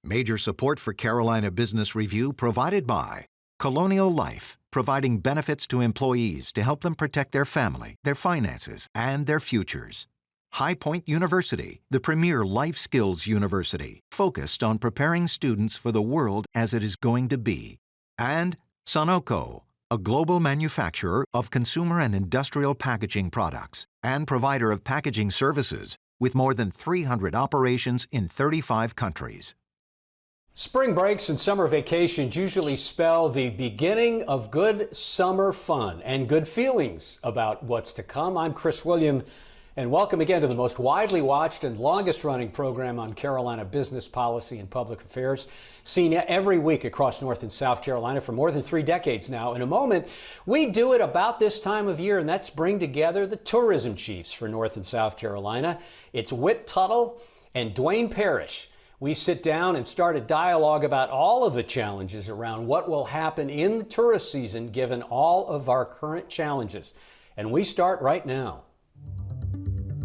Major support for Carolina Business Review provided by Colonial Life, providing benefits to employees to help them protect their family, their finances, and their futures. High Point University, the premier life skills university, focused on preparing students for the world as it is going to be. And Sunoco, a global manufacturer of consumer and industrial packaging products and provider of packaging services with more than 300 operations in 35 countries. Spring breaks and summer vacations usually spell the beginning of good summer fun and good feelings about what's to come. I'm Chris William, and welcome again to the most widely watched and longest running program on Carolina business policy and public affairs, seen every week across North and South Carolina for more than 3 decades now. In a moment, we do it about this time of year, and that's bring together the tourism chiefs for North and South Carolina. It's Whit Tuttell and Duane Parrish. We sit down and start a dialogue about all of the challenges around what will happen in the tourist season given all of our current challenges. And we start right now.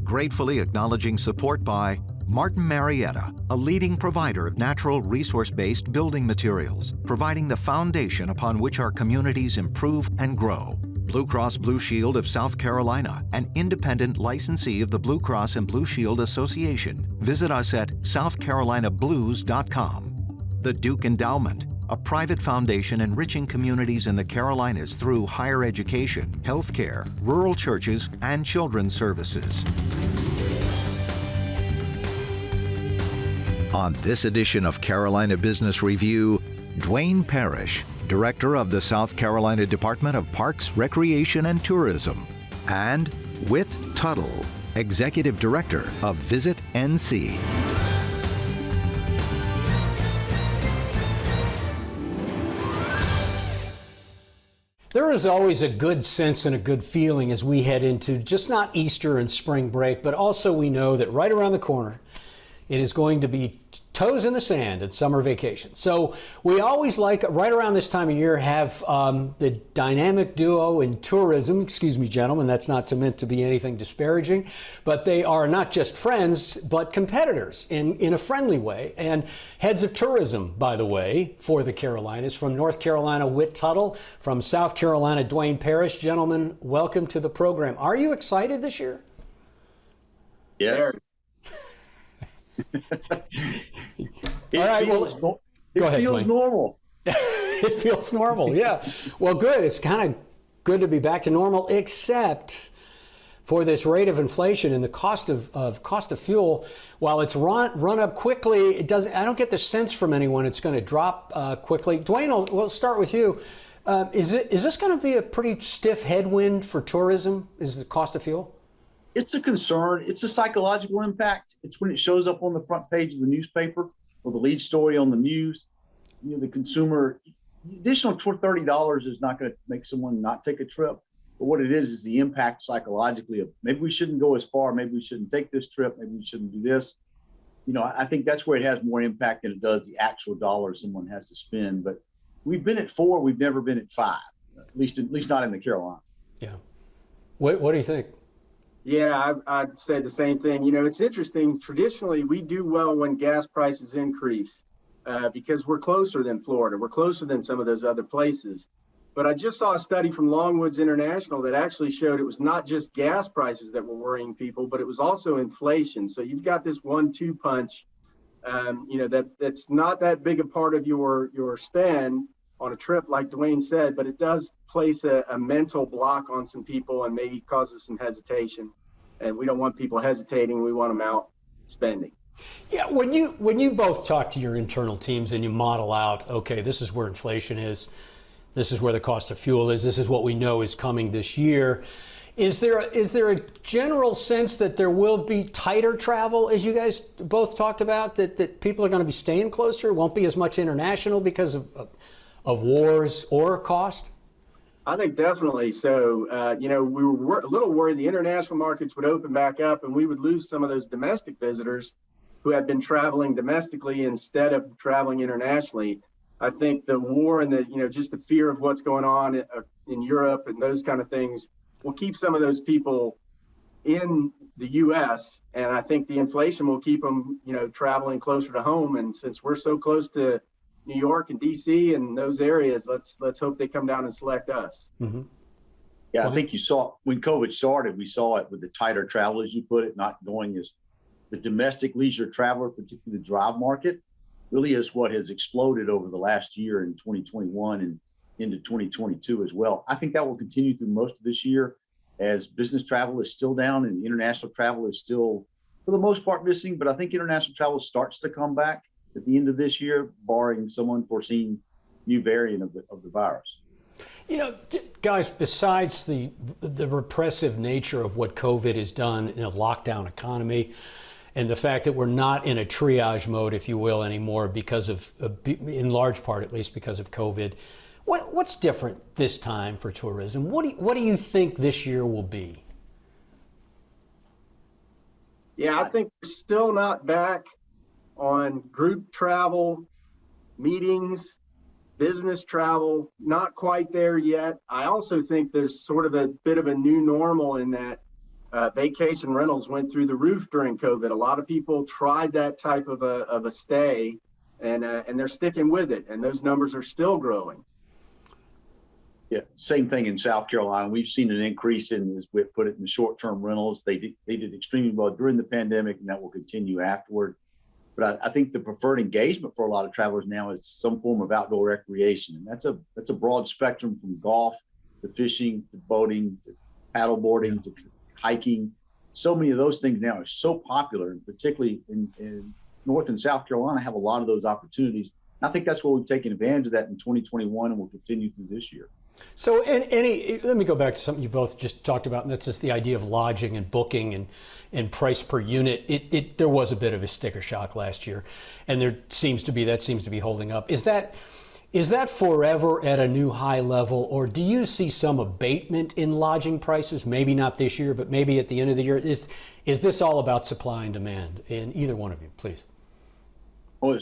Gratefully acknowledging support by Martin Marietta, a leading provider of natural resource-based building materials, providing the foundation upon which our communities improve and grow. Blue Cross Blue Shield of South Carolina, an independent licensee of the Blue Cross and Blue Shield Association. Visit us at southcarolinablues.com. The Duke Endowment, a private foundation enriching communities in the Carolinas through higher education, healthcare, rural churches, and children's services. On this edition of Carolina Business Review, Duane Parrish, Director of the South Carolina Department of Parks, Recreation, and Tourism, and Whit Tuttell, Executive Director of Visit NC. There is always a good sense and a good feeling as we head into just not Easter and spring break, but also we know that right around the corner, it is going to be toes in the sand at summer vacation. So we always like, right around this time of year, have the dynamic duo in tourism. Excuse me, gentlemen, that's not meant to be anything disparaging, but they are not just friends, but competitors in a friendly way. And heads of tourism, by the way, for the Carolinas, from North Carolina, Whit Tuttell, from South Carolina, Duane Parrish. Gentlemen, welcome to the program. Are you excited this year? Yes. All right, well, go ahead. It feels normal. It feels normal, yeah. Well, good. It's kind of good to be back to normal, except for this rate of inflation and the cost of fuel. While it's run up quickly, it doesn't. I don't get the sense from anyone it's going to drop quickly. Duane, we'll start with you. Is this going to be a pretty stiff headwind for tourism? Is the cost of fuel? It's a concern. It's a psychological impact. It's when it shows up on the front page of the newspaper or the lead story on the news. You know, the consumer, the additional $30 is not going to make someone not take a trip. But what it is the impact psychologically of maybe we shouldn't go as far. Maybe we shouldn't take this trip. Maybe we shouldn't do this. You know, I think that's where it has more impact than it does the actual dollars someone has to spend. But we've been at 4. We've never been at 5, at least not in the Carolinas. Yeah. What do you think? Yeah, I'd say the same thing. You know, it's interesting. Traditionally, we do well when gas prices increase because we're closer than Florida. We're closer than some of those other places. But I just saw a study from Longwoods International that actually showed it was not just gas prices that were worrying people, but it was also inflation. So you've got this 1-2 punch, you know, that's not that big a part of your spend on a trip, like Duane said, but it does place a mental block on some people and maybe causes some hesitation. And we don't want people hesitating. We want them out spending. Yeah, when you both talk to your internal teams and you model out, okay, this is where inflation is, this is where the cost of fuel is, this is what we know is coming this year. Is there a general sense that there will be tighter travel, as you guys both talked about, that people are going to be staying closer? It won't be as much international because of wars or cost? I think definitely so. You know, we were a little worried the international markets would open back up and we would lose some of those domestic visitors who have been traveling domestically instead of traveling internationally. I think the war and just the fear of what's going on in Europe and those kind of things will keep some of those people in the U.S. And I think the inflation will keep them, traveling closer to home. And since we're so close to New York and D.C. and those areas, let's hope they come down and select us. Mm-hmm. Yeah, I think you saw when COVID started, we saw it with the tighter travel, as you put it, not going as the domestic leisure traveler, particularly the drive market, really is what has exploded over the last year in 2021 and into 2022 as well. I think that will continue through most of this year as business travel is still down and international travel is still, for the most part, missing. But I think international travel starts to come back at the end of this year, barring some unforeseen new variant of the virus. Guys, besides the repressive nature of what COVID has done in a lockdown economy, and the fact that we're not in a triage mode, if you will, anymore because of, in large part at least, because of COVID, what's different this time for tourism? What do you think this year will be? Yeah, I think we're still not back on group travel, meetings, business travel, not quite there yet. I also think there's sort of a bit of a new normal in that vacation rentals went through the roof during COVID. A lot of people tried that type of a stay, and they're sticking with it, and those numbers are still growing. Yeah, same thing in South Carolina. We've seen an increase in, as we put it, in the short-term rentals. They did extremely well during the pandemic, and that will continue afterward. But I think the preferred engagement for a lot of travelers now is some form of outdoor recreation, and that's a broad spectrum from golf to fishing to boating to paddle boarding to hiking. So many of those things now are so popular, and particularly in North and South Carolina have a lot of those opportunities. And I think that's where we've taken advantage of that in 2021 and will continue through this year. So let me go back to something you both just talked about, and that's just the idea of lodging and booking and price per unit. There was a bit of a sticker shock last year, and that seems to be holding up. Is that forever at a new high level, or do you see some abatement in lodging prices? Maybe not this year, but maybe at the end of the year. Is this all about supply and demand? In either one of you, please. Well,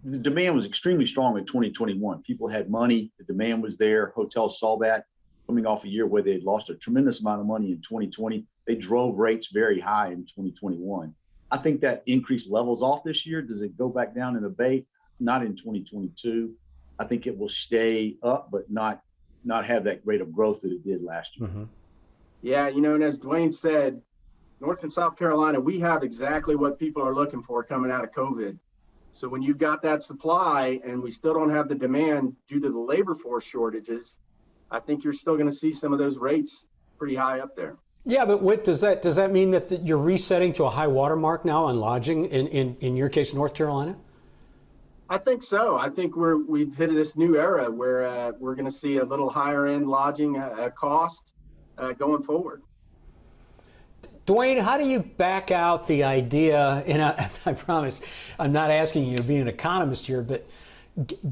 the demand was extremely strong in 2021. People had money, the demand was there. Hotels saw that coming off a year where they had lost a tremendous amount of money in 2020. They drove rates very high in 2021. I think that increase levels off this year. Does it go back down and abate? Not in 2022. I think it will stay up, but not have that rate of growth that it did last year. Mm-hmm. Yeah, and as Duane said, North and South Carolina, we have exactly what people are looking for coming out of COVID. So when you've got that supply and we still don't have the demand due to the labor force shortages, I think you're still going to see some of those rates pretty high up there. Yeah, but does that mean that you're resetting to a high watermark now on lodging in your case, North Carolina? I think so. I think we've hit this new era where we're going to see a little higher end lodging cost going forward. Duane, how do you back out the idea, and I promise I'm not asking you to be an economist here, but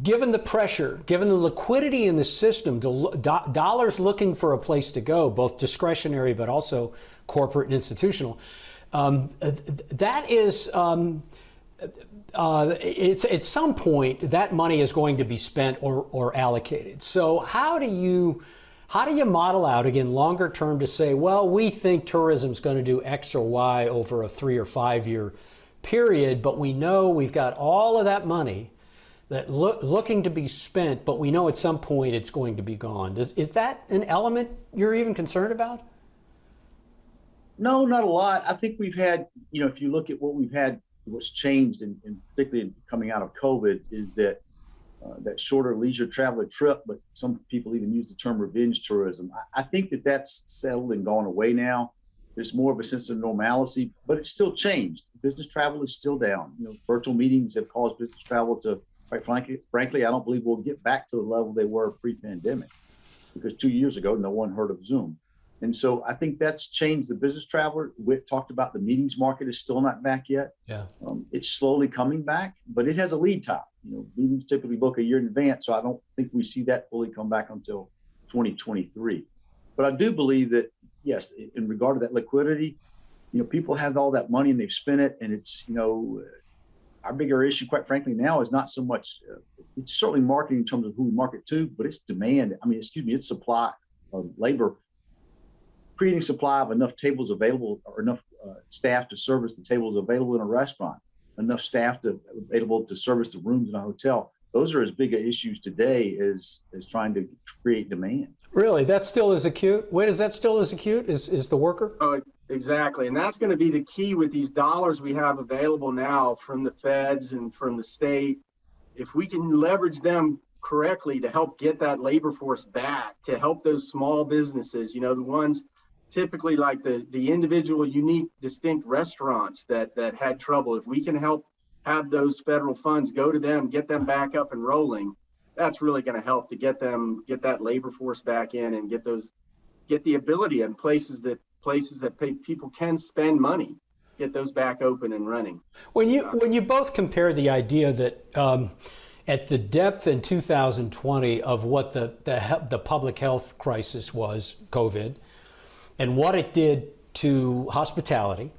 given the pressure, given the liquidity in the system, dollars looking for a place to go, both discretionary but also corporate and institutional, that is, it's at some point that money is going to be spent or allocated. So how do you model out, again, longer term to say, well, we think tourism is going to do X or Y over a 3 or 5 year period, but we know we've got all of that money that looking to be spent, but we know at some point it's going to be gone. Is that an element you're even concerned about? No, not a lot. I think we've had, if you look at what we've had, what's changed, and particularly coming out of COVID, is that shorter leisure traveler trip, but some people even use the term revenge tourism. I think that's settled and gone away now. There's more of a sense of normalcy, but it's still changed. Business travel is still down. Virtual meetings have caused business travel to, quite frankly, I don't believe we'll get back to the level they were pre-pandemic, because 2 years ago, no one heard of Zoom. And so I think that's changed the business traveler. We talked about the meetings market is still not back yet. Yeah, it's slowly coming back, but it has a lead time. Meetings typically book a year in advance, so I don't think we see that fully come back until 2023. But I do believe that, yes, in regard to that liquidity, people have all that money and they've spent it, and it's, our bigger issue, quite frankly, now is not so much, it's certainly marketing in terms of who we market to, but it's demand. It's supply of labor. creating supply of enough tables available or enough staff to service the tables available in a restaurant, enough staff available to service the rooms in a hotel. Those are as big issues today as trying to create demand. Really, that still is acute? Wait, is that still as acute? Is the worker? Oh, exactly. And that's going to be the key with these dollars we have available now from the feds and from the state. If we can leverage them correctly to help get that labor force back, to help those small businesses, the ones typically like the individual, unique, distinct restaurants that had trouble. If we can help have those federal funds go to them, get them back up and rolling, that's really going to help to get that labor force back in and get the ability in places that people can spend money, get those back open and running. When you both compare the idea that at the depth in 2020 of what the public health crisis was, COVID, and what it did to hospitality,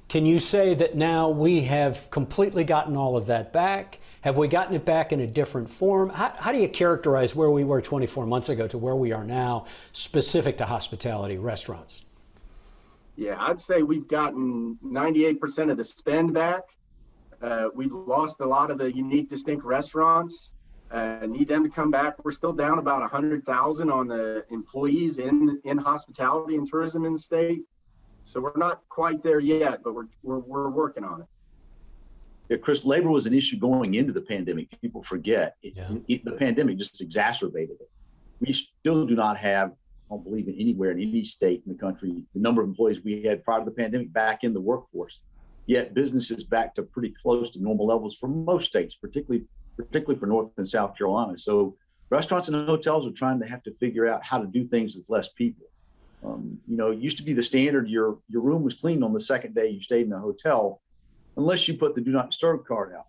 can you say that now we have completely gotten all of that back? Have we gotten it back in a different form? How do you characterize where we were 24 months ago to where we are now, specific to hospitality restaurants? Yeah, I'd say we've gotten 98% of the spend back. We've lost a lot of the unique, distinct restaurants. Need them to come back. We're still down about 100,000 on the employees in hospitality and tourism in the state. So we're not quite there yet, but we're working on it. Yeah, Chris, labor was an issue going into the pandemic. People forget the pandemic just exacerbated it. We still do not have, I don't believe in anywhere in any state in the country, the number of employees we had prior to the pandemic back in the workforce. Yet business is back to pretty close to normal levels for most states, particularly for North and South Carolina. So restaurants and hotels are trying to have to figure out how to do things with less people. It used to be the standard, your room was clean on the second day you stayed in a hotel, unless you put the do not disturb card out.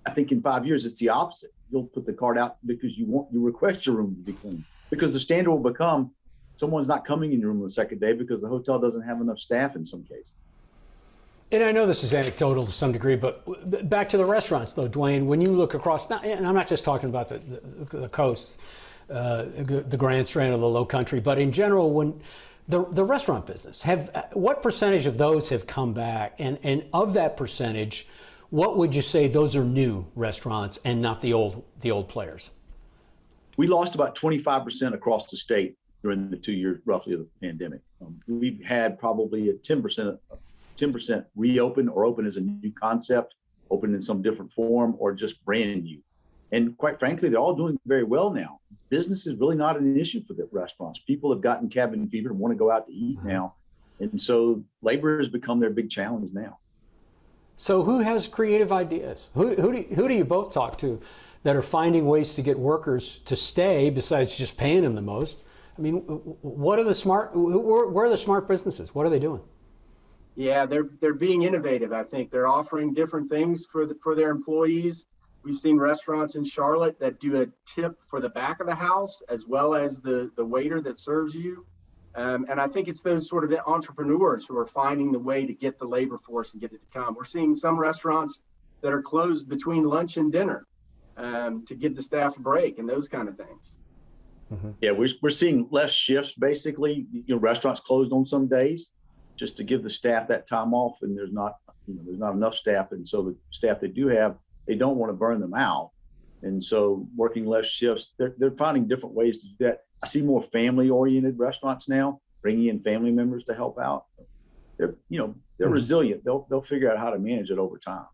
I think in 5 years, it's the opposite. You'll put the card out because you request your room to be clean, because the standard will become someone's not coming in your room the second day because the hotel doesn't have enough staff in some cases. And I know this is anecdotal to some degree, but back to the restaurants, though, Duane, when you look across, and I'm not just talking about the coast, the Grand Strand or the Low Country, but in general, when the restaurant business, what percentage of those have come back? And of that percentage, what would you say those are new restaurants and not the old players? We lost about 25% across the state during the 2 years roughly of the pandemic. We've had probably a 10% reopen or open as a new concept, open in some different form, or just brand new. And quite frankly, they're all doing very well now. Business is really not an issue for the restaurants. People have gotten cabin fever and want to go out to eat now. And so labor has become their big challenge now. So who has creative ideas? Who do you both talk to that are finding ways to get workers to stay besides just paying them the most? I mean, where are the smart businesses? What are they doing? Yeah, they're being innovative. I think they're offering different things for their employees. We've seen restaurants in Charlotte that do a tip for the back of the house as well as the waiter that serves you. And I think it's those sort of entrepreneurs who are finding the way to get the labor force and get it to come. We're seeing some restaurants that are closed between lunch and dinner to give the staff a break and those kind of things. Mm-hmm. Yeah, we're seeing less shifts, basically. Restaurants closed on some days just to give the staff that time off, and there's not enough staff. And so the staff they do have, they don't want to burn them out. And so working less shifts, they're finding different ways to do that. I see more family-oriented restaurants now, bringing in family members to help out. They're resilient. They'll figure out how to manage it over time.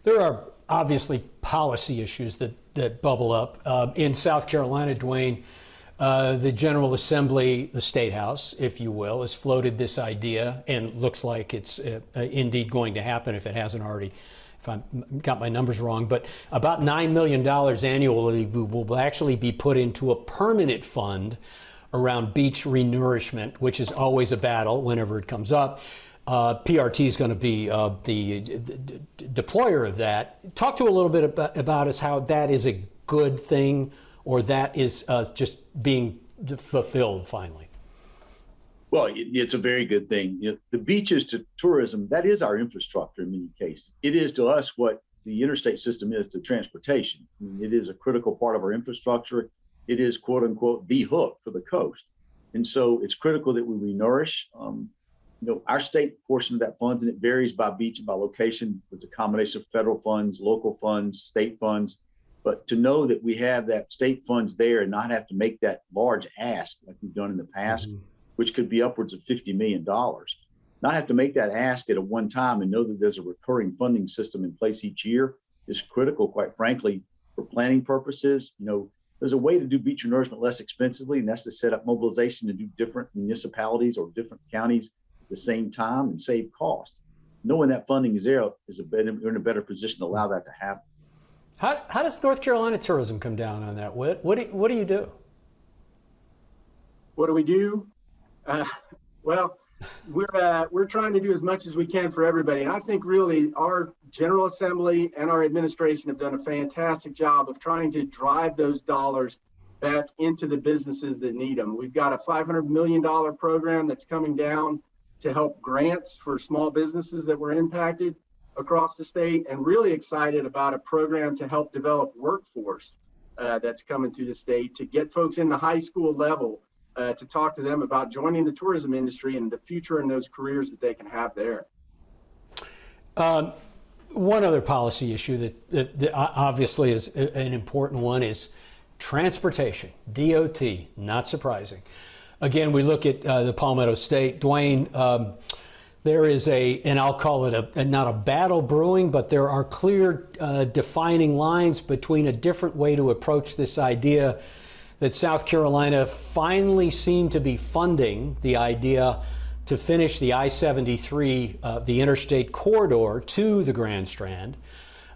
There are obviously policy issues that bubble up. In South Carolina, Duane, the General Assembly, the State House, if you will, has floated this idea, and looks like it's indeed going to happen if it hasn't already, if I've got my numbers wrong, but about $9 million annually will actually be put into a permanent fund around beach renourishment, which is always a battle whenever it comes up. PRT is going to be the deployer of that. Talk to a little bit about us how that is a good thing, or that is just being fulfilled finally. Well, it's a very good thing. The beaches to tourism, that is our infrastructure in many cases. It is to us what the interstate system is to transportation. I mean, it is a critical part of our infrastructure. It is, quote unquote, the hook for the coast. And so it's critical that we renourish. Our state portion of that funds, and it varies by beach and by location. It's a combination of federal funds, local funds, state funds. But to know that we have that state funds there and not have to make that large ask like we've done in the past, which could be upwards of $50 million, not have to make that ask at a one time and know that there's a recurring funding system in place each year is critical, quite frankly, for planning purposes. There's a way to do beach renourishment less expensively, and that's to set up mobilization to do different municipalities or different counties at the same time and save costs. Knowing that funding is there we're in a better position to allow that to happen. How does North Carolina tourism come down on that, Whit? What do you do? What do we do? Well, we're trying to do as much as we can for everybody. And I think really our General Assembly and our administration have done a fantastic job of trying to drive those dollars back into the businesses that need them. We've got a $500 million program that's coming down to help grants for small businesses that were impacted across the state, and really excited about a program to help develop workforce that's coming through the state to get folks in the high school level to talk to them about joining the tourism industry and the future and those careers that they can have there. One other policy issue that obviously is an important one is transportation, DOT, not surprising. Again, we look at the Palmetto State. Duane, there is and I'll call it not a battle brewing, but there are clear defining lines between a different way to approach this idea that South Carolina finally seemed to be funding the idea to finish the I-73, the interstate corridor to the Grand Strand.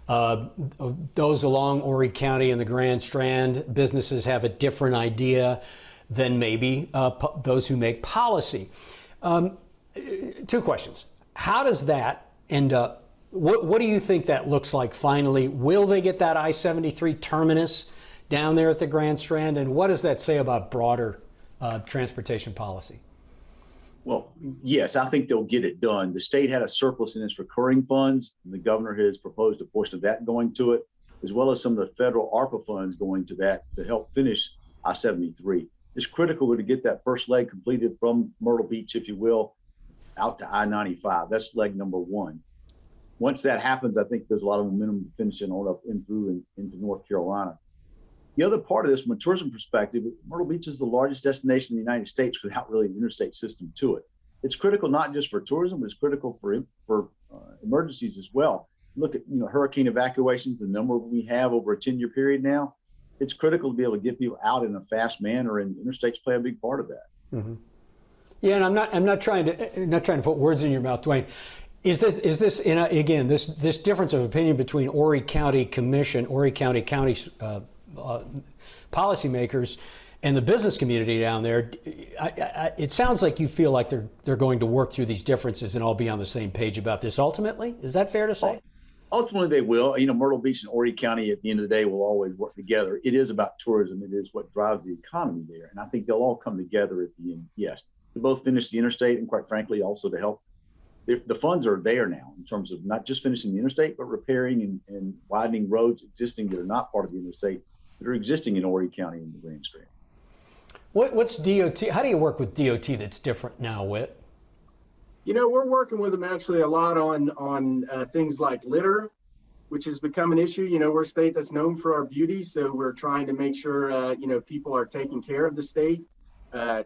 Those along Horry County and the Grand Strand, businesses have a different idea than maybe those who make policy. Two questions. How does that end up? What do you think that looks like finally? Will they get that I-73 terminus down there at the Grand Strand? And what does that say about broader transportation policy? Well, yes, I think they'll get it done. The state had a surplus in its recurring funds, and the governor has proposed a portion of that going to it, as well as some of the federal ARPA funds going to that to help finish I-73. It's critical to get that first leg completed from Myrtle Beach, if you will, out to I-95. That's leg number one. Once that happens, I think there's a lot of momentum finishing on up in through and into North Carolina. The other part of this, from a tourism perspective, Myrtle Beach is the largest destination in the United States without really an interstate system to it. It's critical not just for tourism, but it's critical for emergencies as well. Look at hurricane evacuations, the number we have over a 10-year period now. It's critical to be able to get people out in a fast manner, and interstates play a big part of that. Mm-hmm. Yeah, and I'm not trying to put words in your mouth, Duane. Is this again this difference of opinion between Horry County Commission, Horry County policymakers, and the business community down there? It sounds like you feel like they're going to work through these differences and all be on the same page about this. Ultimately, is that fair to say? Ultimately, they will. Myrtle Beach and Horry County, at the end of the day, will always work together. It is about tourism. It is what drives the economy there, and I think they'll all come together at the end. Yes, to both finish the interstate, and quite frankly, also to help. The funds are there now in terms of not just finishing the interstate, but repairing and widening roads existing that are not part of the interstate that are existing in Horry County and the Grand Strand. What's DOT? How do you work with DOT that's different now, Whit? We're working with them actually a lot on things like litter, which has become an issue. We're a state that's known for our beauty, so we're trying to make sure, people are taking care of the state,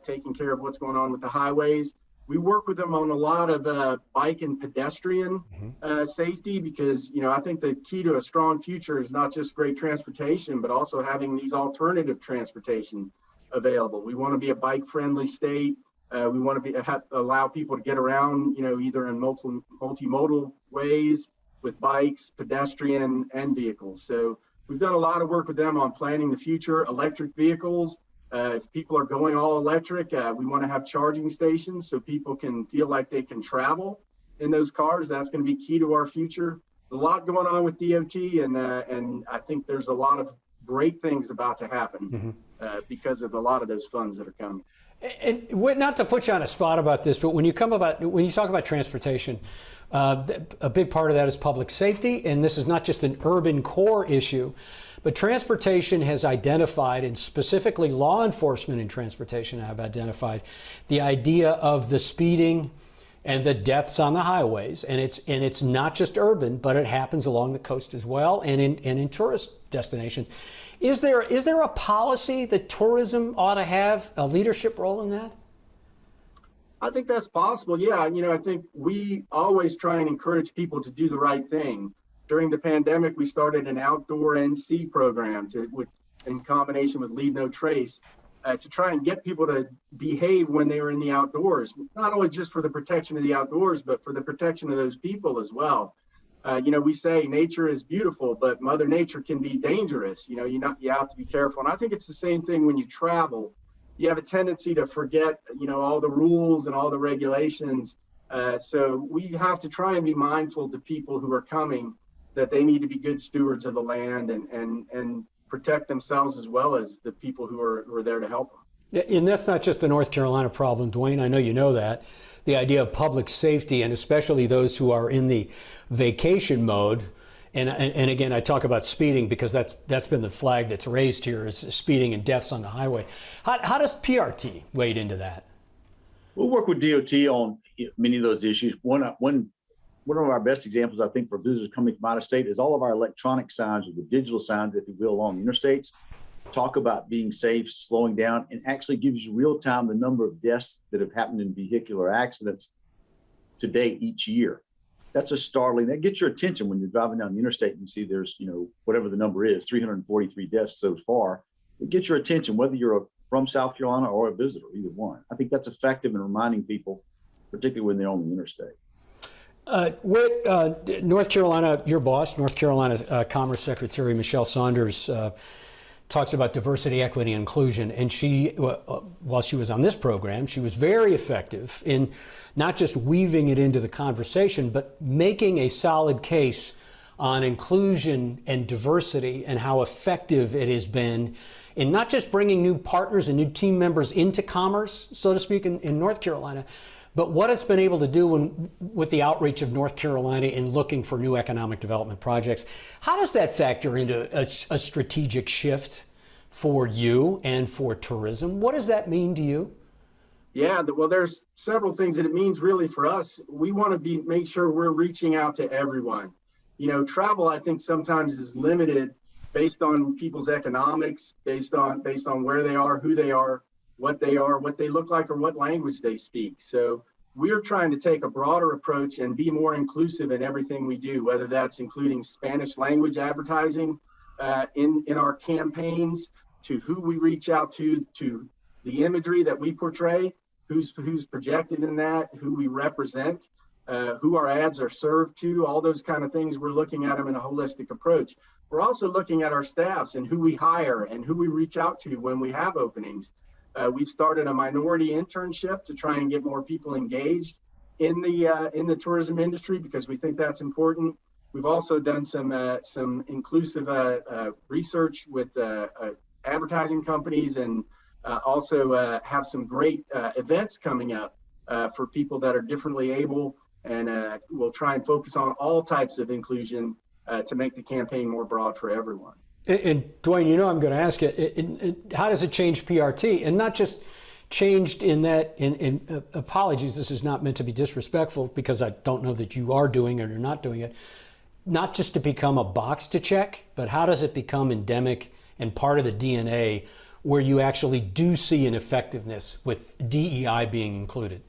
taking care of what's going on with the highways. We work with them on a lot of bike and pedestrian safety, because, I think the key to a strong future is not just great transportation, but also having these alternative transportation available. We want to be a bike-friendly state. We want to allow people to get around, either in multimodal ways with bikes, pedestrian, and vehicles. So we've done a lot of work with them on planning the future, electric vehicles. If people are going all electric, we want to have charging stations so people can feel like they can travel in those cars. That's going to be key to our future. There's a lot going on with DOT, and I think there's a lot of great things about to happen because of a lot of those funds that are coming. And not to put you on a spot about this, but when you talk about transportation, a big part of that is public safety, and this is not just an urban core issue, But transportation has identified, and specifically law enforcement in transportation have identified, the idea of the speeding and the deaths on the highways. And it's not just urban, but it happens along the coast as well, and in tourist destinations. Is there a policy that tourism ought to have a leadership role in that? I think that's possible. Yeah, I think we always try and encourage people to do the right thing. During the pandemic, we started an outdoor NC program in combination with Leave No Trace to try and get people to behave when they were in the outdoors, not only just for the protection of the outdoors, but for the protection of those people as well. We say nature is beautiful, but Mother Nature can be dangerous. You have to be careful. And I think it's the same thing when you travel. You have a tendency to forget, all the rules and all the regulations. So we have to try and be mindful to people who are coming that they need to be good stewards of the land and protect themselves as well as the people who are there to help them. Yeah, and that's not just a North Carolina problem, Duane. I know you know that. The idea of public safety, and especially those who are in the vacation mode. And again, I talk about speeding because that's been the flag that's raised here, is speeding and deaths on the highway. How does PRT wade into that? We'll work with DOT on many of those issues. One of our best examples, I think, for visitors coming from out of state is all of our electronic signs, or the digital signs, if you will, along the interstates, talk about being safe, slowing down, and actually gives you real time the number of deaths that have happened in vehicular accidents to date each year. That's a startling, that gets your attention when you're driving down the interstate and you see there's, whatever the number is, 343 deaths so far. It gets your attention, whether you're from South Carolina or a visitor, either one. I think that's effective in reminding people, particularly when they're on the interstate. North Carolina, your boss, North Carolina Commerce Secretary Michelle Saunders, talks about diversity, equity, and inclusion. And she, while she was on this program, she was very effective in not just weaving it into the conversation, but making a solid case on inclusion and diversity and how effective it has been in not just bringing new partners and new team members into commerce, so to speak, in North Carolina, but what it's been able to do with the outreach of North Carolina in looking for new economic development projects. How does that factor into a strategic shift for you and for tourism? What does that mean to you? Yeah, well, there's several things that it means really for us. We want to make sure we're reaching out to everyone. Travel, I think, sometimes is limited based on people's economics, based on where they are, who they are, what they look like, or what language they speak. So we're trying to take a broader approach and be more inclusive in everything we do, whether that's including Spanish language advertising in our campaigns, to who we reach out to the imagery that we portray, who's projected in that, who we represent, who our ads are served to, all those kind of things. We're looking at them in a holistic approach. We're also looking at our staffs and who we hire and who we reach out to when we have openings. We've started a minority internship to try and get more people engaged in the tourism industry because we think that's important. We've also done some inclusive research with advertising companies, and also have some great events coming up for people that are differently able, and we'll try and focus on all types of inclusion to make the campaign more broad for everyone. And Duane, I'm going to ask you, how does it change PRT? And not just changed in that, in apologies, this is not meant to be disrespectful because I don't know that you are doing it or not doing it, not just to become a box to check, but how does it become endemic and part of the DNA where you actually do see an effectiveness with DEI being included?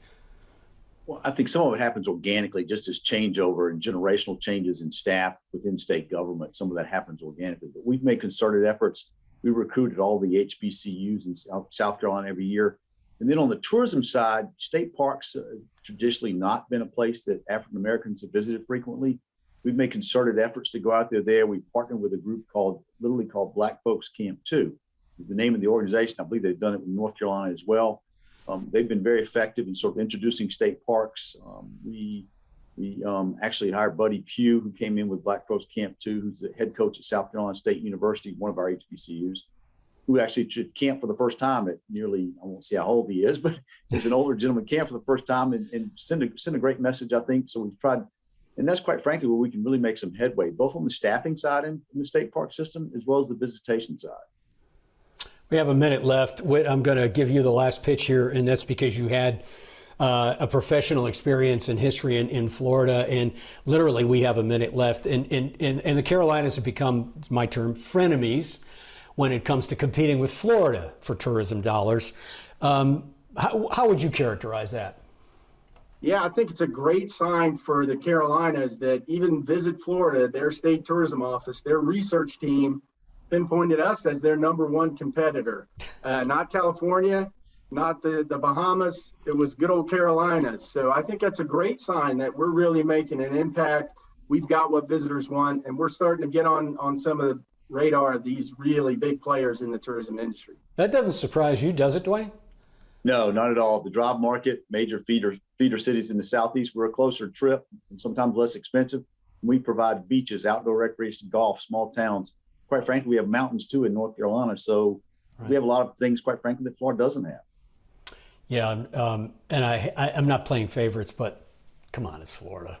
Well, I think some of it happens organically, just as changeover and generational changes in staff within state government. Some of that happens organically, but we've made concerted efforts. We recruited all the HBCUs in South Carolina every year. And then on the tourism side, state parks traditionally not been a place that African Americans have visited frequently. We've made concerted efforts to go out there. We partnered with a group literally called Black Folks Camp 2 is the name of the organization. I believe they've done it in North Carolina as well. They've been very effective in sort of introducing state parks. We actually hired Buddy Pugh, who came in with Black Folks Camp 2, who's the head coach at South Carolina State University, one of our HBCUs, who actually should camp for the first time at nearly, I won't say how old he is, but he's an older gentleman, camp for the first time and send a great message, I think. So we've tried And that's quite frankly where we can really make some headway, both on the staffing side in the state park system, as well as the visitation side. We have a minute left. Whit, I'm going to give you the last pitch here, and that's because you had a professional experience and history in Florida, and literally we have a minute left. And the Carolinas have become, it's my term, frenemies when it comes to competing with Florida for tourism dollars. How would you characterize that? Yeah, I think it's a great sign for the Carolinas that even Visit Florida, their state tourism office, their research team pinpointed us as their #1 competitor. Not California, not the Bahamas. It was good old Carolinas. So I think that's a great sign that we're really making an impact. We've got what visitors want, and we're starting to get on some of the radar of these really big players in the tourism industry. That doesn't surprise you, does it, Duane? No, not at all. The job market, major feeder cities in the Southeast, we're a closer trip and sometimes less expensive. We provide beaches, outdoor recreation, golf, small towns. Quite frankly, we have mountains too in North Carolina. So we have a lot of things, quite frankly, that Florida doesn't have. Yeah, and I'm not playing favorites, but come on, it's Florida.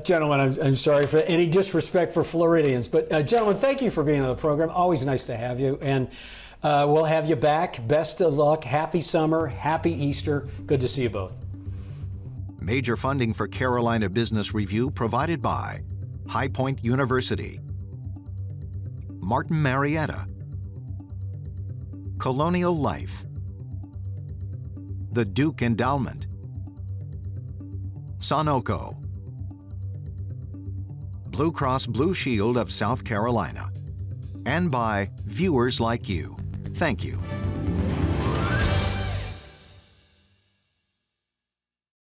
Gentlemen, I'm sorry for any disrespect for Floridians, but gentlemen, thank you for being on the program. Always nice to have you, and we'll have you back. Best of luck. Happy summer. Happy Easter. Good to see you both. Major funding for Carolina Business Review provided by High Point University, Martin Marietta, Colonial Life, the Duke Endowment, Sunoco, Blue Cross Blue Shield of South Carolina, and by viewers like you. Thank you.